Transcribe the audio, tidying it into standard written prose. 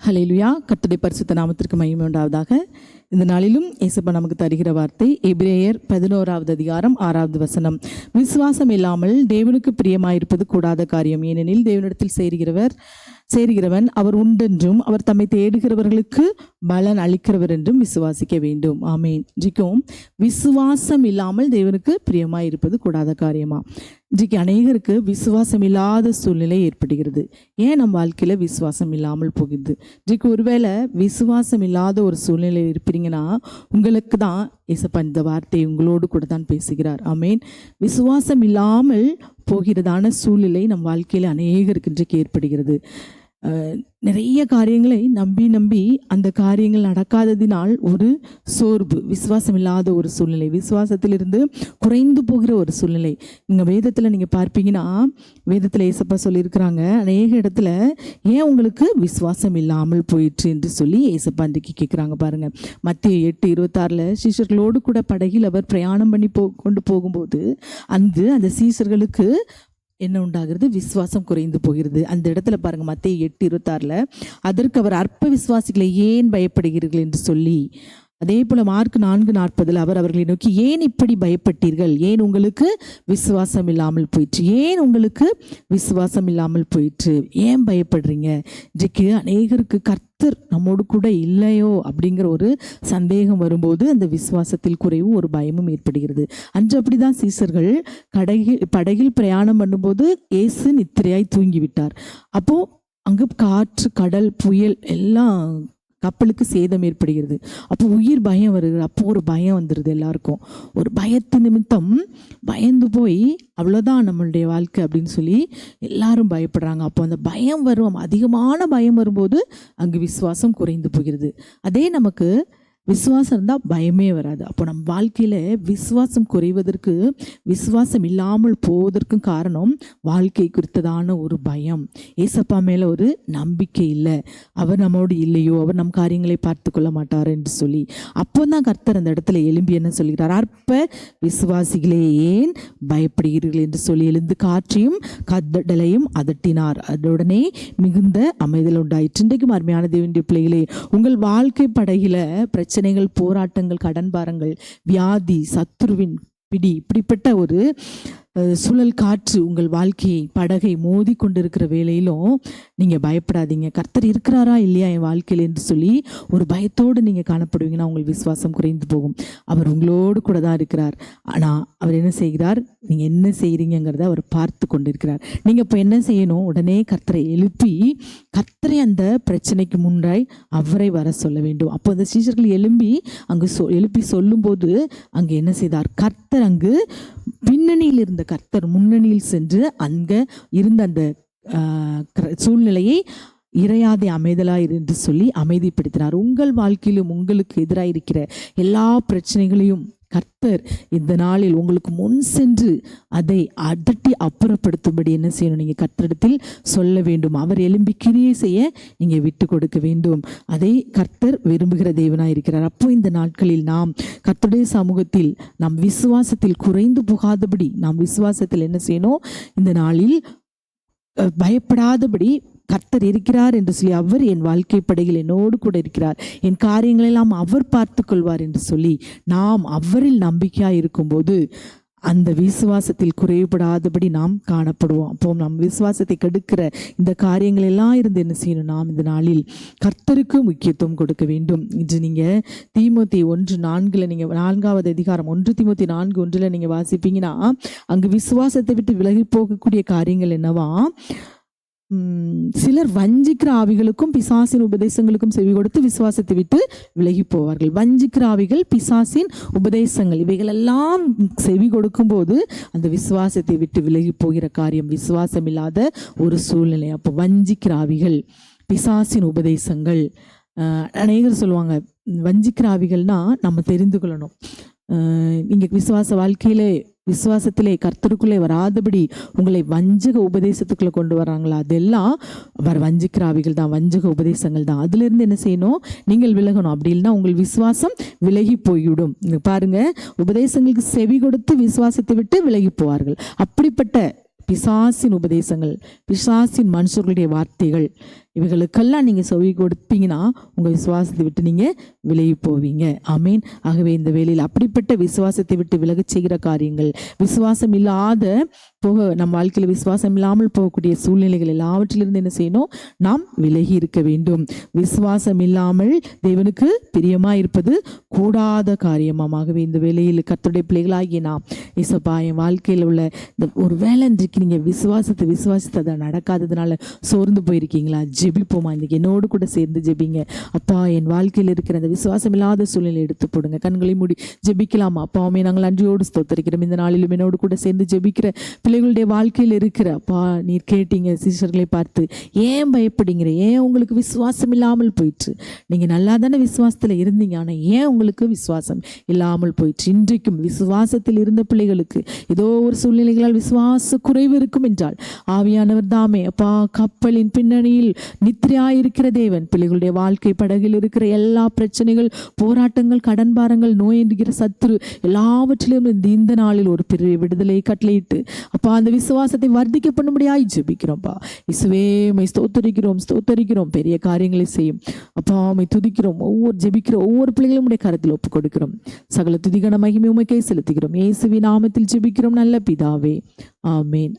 ஹல்லேலூயா. கர்த்தருடைய பரிசுத்த நாமத்திற்கு மகிமை உண்டாவதாக. இந்த நாளிலும் இயேசப்பா நமக்கு தருகிற வார்த்தை எபிரேயர் 11வது அதிகாரம் 6வது வசனம். விசுவாசம் இல்லாமல் தேவனுக்கு பிரியமாயிருப்பது கூடாத காரியம். ஏனெனில் தேவனிடத்தில் சேருகிறவன் அவர் உண்டென்றும் அவர் தம்மை தேடுகிறவர்களுக்கு பலன் அளிக்கிறவர் என்றும் விசுவாசிக்க வேண்டும். ஆமேன். இன்றைக்கும் விசுவாசம் இல்லாமல் தேவனுக்கு பிரியமாயிருப்பது கூடாத காரியமா? இன்றைக்கு அநேகருக்கு விசுவாசம் இல்லாத சூழ்நிலை ஏற்படுகிறது. ஏன் நம்ம வாழ்க்கையில் விசுவாசம் இல்லாமல் போகிறது? இன்றைக்கு ஒருவேளை விசுவாசம் இல்லாத ஒரு சூழ்நிலை இருப்பீங்கன்னா உங்களுக்கு தான் இயேசப்பா இந்த வார்த்தை உங்களோடு கூட தான் பேசுகிறார். ஆமேன். விசுவாசம் இல்லாமல் போகிறதான சூழ்நிலை நம் வாழ்க்கையில் அநேகருக்கு இன்றைக்கு ஏற்படுகிறது. நிறைய காரியங்களை நம்பி அந்த காரியங்கள் நடக்காததினால் ஒரு சோர்வு, விசுவாசம் இல்லாத ஒரு சூழ்நிலை, விசுவாசத்திலிருந்து குறைந்து போகிற ஒரு சூழ்நிலை. இங்கே வேதத்தில் நீங்கள் பார்ப்பீங்கன்னா, வேதத்தில் ஏசப்பா சொல்லியிருக்கிறாங்க, அநேக இடத்துல ஏன் உங்களுக்கு விசுவாசம் இல்லாமல் போயிற்று என்று சொல்லி ஏசப்பா இன்றைக்கு கேட்குறாங்க. பாருங்கள், மத்தேயு 8:26 சீஷர்களோடு கூட படகில் அவர் பிரயாணம் பண்ணி கொண்டு போகும்போது அந்த சீஷர்களுக்கு என்ன உண்டாகிறது? விசுவாசம் குறைந்து போகிறது. அந்த இடத்துல பாருங்க, மத்தேயு 8:26 அதற்கு அவர் அற்ப விசுவாசிகளை ஏன் பயப்படுகிறீர்கள் என்று சொல்லி, அதே போல மார்க் 4:40 அவர் அவர்களை நோக்கி ஏன் இப்படி பயப்பட்டீர்கள்? ஏன் உங்களுக்கு விசுவாசம் இல்லாமல் போயிற்று? ஏன் உங்களுக்கு விசுவாசம் இல்லாமல் போயிற்று? ஏன் பயப்படுறீங்க? இன்றைக்கு அநேகருக்கு கர்த்தர் நம்மோடு கூட இல்லையோ அப்படிங்கிற ஒரு சந்தேகம் வரும்போது அந்த விசுவாசத்தில் குறைவும் ஒரு பயமும் ஏற்படுகிறது. அன்று அப்படிதான் சீசர்கள் படகில் பிரயாணம் பண்ணும்போது இயேசு நித்திரையாய் தூங்கிவிட்டார். அப்போ அங்கு காற்று, கடல், புயல் எல்லாம் கப்பலுக்கு சேதம் ஏற்படுகிறது. அப்போ உயிர் பயம் வருகிறது. அப்போ ஒரு பயம் வந்துடுது எல்லாருக்கும். ஒரு பயத்து நிமித்தம் பயந்து போய் அவ்வளோதான் நம்மளுடைய வாழ்க்கை அப்படின்னு சொல்லி எல்லாரும் பயப்படுறாங்க. அப்போ அந்த பயம் வரும், அதிகமான பயம் வரும்போது அங்கு விசுவாசம் குறைந்து போகிறது. அதே நமக்கு விசுவாசம் இருந்தால் பயமே வராது. அப்போ நம்ம வாழ்க்கையில் விசுவாசம் குறைவதற்கு, விசுவாசம் இல்லாமல் போவதற்கும் காரணம் வாழ்க்கை குறித்ததான ஒரு பயம், ஏசப்பா மேலே ஒரு நம்பிக்கை இல்லை, அவர் நம்மோடு இல்லையோ, அவர் நம் காரியங்களை பார்த்து கொள்ள மாட்டார் என்று சொல்லி. அப்போ தான் கர்த்தர் அந்த இடத்துல எழும்பி என்ன சொல்கிறார்? அற்ப விசுவாசிகளே ஏன் பயப்படுகிறீர்கள் என்று சொல்லி எழுந்து காற்றையும் கடலையும் அதட்டினார். அதனுடனே மிகுந்த அமைதல் உண்டாயிற்று. இன்றைக்கும் அருமையான தேவனுடைய பிள்ளைகளே, உங்கள் வாழ்க்கை படகில பிரச்சனைகள், போராட்டங்கள், கடன் பாரங்கள், வியாதி, சத்துருவின் பிடி, இப்படிப்பட்ட ஒரு சுழல் காற்று உங்கள் வாழ்க்கையை, படகை மோதி கொண்டிருக்கிற வேளையிலும் நீங்கள் பயப்படாதீங்க. கர்த்தர் இருக்கிறாரா இல்லையா என் வாழ்க்கையில் என்று சொல்லி ஒரு பயத்தோடு நீங்கள் காணப்படுவீங்கன்னா உங்கள் விசுவாசம் குறைந்து போகும். அவர் உங்களோடு கூட தான் இருக்கிறார். ஆனால் அவர் என்ன செய்கிறார்? நீங்கள் என்ன செய்கிறீங்கிறத அவர் பார்த்து கொண்டிருக்கிறார். நீங்கள் இப்போ என்ன செய்யணும்? உடனே கர்த்தரை எழுப்பி கர்த்தரை அந்த பிரச்சனைக்கு முன்னாய் அவரை வர சொல்ல வேண்டும். அப்போ அந்த சீஷர்கள் எழுப்பி சொல்லும்போது அங்கே என்ன செய்தார்? கர்த்தர் அங்கு பின்னணியில் இருந்த கர்த்தர் முன்னணியில் சென்று அங்கே இருந்த அந்த சூழ்நிலையை இறையாதே அமைதலாயிரு என்று சொல்லி அமைதிப்படுத்தினார். உங்கள் வாழ்க்கையிலும் உங்களுக்கு எதிராக இருக்கிற எல்லா பிரச்சனைகளையும் கர்த்தர் இந்த நாளில் உங்களுக்கு முன் சென்று அதை அதட்டி அப்புறப்படுத்தும்படி என்ன செய்யணும்? நீங்கள் கர்த்தரிடத்தில் சொல்ல வேண்டும். அவர் எழும்பி கிரியை செய்ய நீங்கள் விட்டு கொடுக்க வேண்டும். அதை கர்த்தர் விரும்புகிற தேவனாக இருக்கிறார். அப்போ இந்த நாட்களில் நாம் கர்த்தருடைய சமூகத்தில் நாம் விசுவாசத்தில் குறைந்து போகாதபடி, நாம் விசுவாசத்தில் என்ன செய்யணும்? இந்த நாளில் பயப்படாதபடி கர்த்தர் இருக்கிறார் என்று சொல்லி, அவர் என் வாழ்க்கை படையில் என்னோடு கூட இருக்கிறார், என் காரியங்களெல்லாம் அவர் பார்த்து கொள்வார் என்று சொல்லி நாம் அவரில் நம்பிக்கையாக இருக்கும்போது அந்த விசுவாசத்தில் குறைபடாதபடி நாம் காணப்படுவோம். அப்போ நம் விசுவாசத்தை கெடுக்கிற இந்த காரியங்கள் எல்லாம் இருந்து என்ன செய்யணும்? நாம் இந்த நாளில் கர்த்தருக்கு முக்கியத்துவம் கொடுக்க வேண்டும். இன்று நீங்கள் தீமோத்தேயு 1:4 நீங்கள் 4வது அதிகாரம் 1 தீமோத்தேயு 4:1 நீங்கள் வாசிப்பீங்கன்னா அங்கு விசுவாசத்தை விட்டு விலகி போகக்கூடிய காரியங்கள் என்னவா? சிலர் வஞ்சிக்கிற ஆவிகளுக்கும் பிசாசின் உபதேசங்களுக்கும் செவி கொடுத்து விசுவாசத்தை விட்டு விலகி போவார்கள். வஞ்சிக்கிற ஆவிகள், பிசாசின் உபதேசங்கள், இவைகளெல்லாம் செவி கொடுக்கும் போது அந்த விசுவாசத்தை விட்டு விலகி போகிற காரியம், விசுவாசம் இல்லாத ஒரு சூழ்நிலை. அப்போ வஞ்சிக்கிற ஆவிகள், பிசாசின் உபதேசங்கள், அநேகர் சொல்லுவாங்க வஞ்சிக்கிற ஆவிகள்னா நம்ம தெரிந்து கொள்ளணும். நீங்கள் விசுவாசத்திலே கர்த்தருக்குள்ளே வராதபடி உங்களை வஞ்சக உபதேசத்துக்குள்ளே கொண்டு வராங்களா? அதெல்லாம் வஞ்சிக்கிற ஆவிகள் தான், வஞ்சக உபதேசங்கள் தான். அதிலிருந்து என்ன செய்யணும்? நீங்கள் விலகணும். அப்படி இல்லைன்னா உங்கள் விசுவாசம் விலகி போய்விடும். பாருங்க, உபதேசங்களுக்கு செவி கொடுத்து விசுவாசத்தை விட்டு விலகி போவார்கள். அப்படிப்பட்ட பிசாசின் உபதேசங்கள், பிசாசின் மனுஷர்களுடைய வார்த்தைகள் இவைகளுக்கெல்லாம் நீங்கள் செவி கொடுப்பீங்கன்னா உங்கள் விசுவாசத்தை விட்டு நீங்கள் விலகி போவீங்க. ஆமீன். ஆகவே இந்த வேளையில் அப்படிப்பட்ட விசுவாசத்தை விட்டு விலகச் செய்கிற காரியங்கள், விசுவாசம் இல்லாத நம்ம வாழ்க்கையில் விசுவாசம் இல்லாமல் போகக்கூடிய சூழ்நிலைகள் எல்லாவற்றிலிருந்து என்ன செய்யணும்? நாம் விலகி இருக்க வேண்டும். விசுவாசம் இல்லாமல் தேவனுக்கு பிரியமாக இருப்பது கூடாத காரியமாகவே இந்த வேளையில் கர்த்தருடைய பிள்ளைகளாகிய நாம், இயேசப்பா என் வாழ்க்கையில் உள்ள இந்த ஒரு வேலை இன்றைக்கு நீங்கள் விசுவாசித்து அதை நடக்காததுனால சோர்ந்து போயிருக்கீங்களா? ஜெபிப்போமா? இன்றைக்கி என்னோடு கூட சேர்ந்து ஜெபிங்க. அப்பா என் வாழ்க்கையில் இருக்கிற அந்த விசுவாசம் இல்லாத சூழ்நிலை எடுத்து போடுங்க. கண்களை மூடி ஜெபிக்கலாமா? அப்பாவுமே நாங்கள் நன்றியோடு ஸ்தோத்திரிக்கிறோம். இந்த நாளிலும் என்னோடு கூட சேர்ந்து ஜெபிக்கிற பிள்ளைகளுடைய வாழ்க்கையில் இருக்கிற அப்பா, நீர் கேட்டீங்க சீஷர்களை பார்த்து, ஏன் பயப்படுங்கிற? ஏன் உங்களுக்கு விசுவாசம் இல்லாமல் போயிற்று? நீங்கள் நல்லா தானே விசுவாசத்தில் இருந்தீங்க, ஆனால் ஏன் உங்களுக்கு விசுவாசம் இல்லாமல் போயிற்று? இன்றைக்கும் விசுவாசத்தில் இருந்த பிள்ளைகளுக்கு ஏதோ ஒரு சூழ்நிலைகளால் விசுவாச குறைவு இருக்கும் என்றால் ஆவியானவர் தாமே அப்பா கப்பலின் பின்னணியில் நித்திரையாயிருக்கிற தேவன் பிள்ளைகளுடைய வாழ்க்கை படகில் இருக்கிற எல்லா பிரச்சனைகள், போராட்டங்கள், கடன் பாரங்கள், நோய் என்கிற சத்துரு எல்லாவற்றிலும் இந்த நாளில் ஒரு பெரிய விடுதலை கட்டளையிட்டு அப்பா அந்த விசுவாசத்தை வர்த்திக்க பண்ணும்படியாய் ஜெபிக்கிறோம்ப்பா. இயேசுவே உம்மை ஸ்தோத்தரிக்கிறோம். பெரிய காரியங்களை செய்யும் அப்பா, உம்மை துதிக்கிறோம். ஜெபிக்கிற ஒவ்வொரு பிள்ளைகளும் உடைய கரத்தில் ஒப்புக் கொடுக்கிறோம். சகல துதிகன மகிமை உமக்கே செலுத்துகிறோம். இயேசுவின் நாமத்தில் ஜெபிக்கிறோம் நல்ல பிதாவே. ஆமேன்.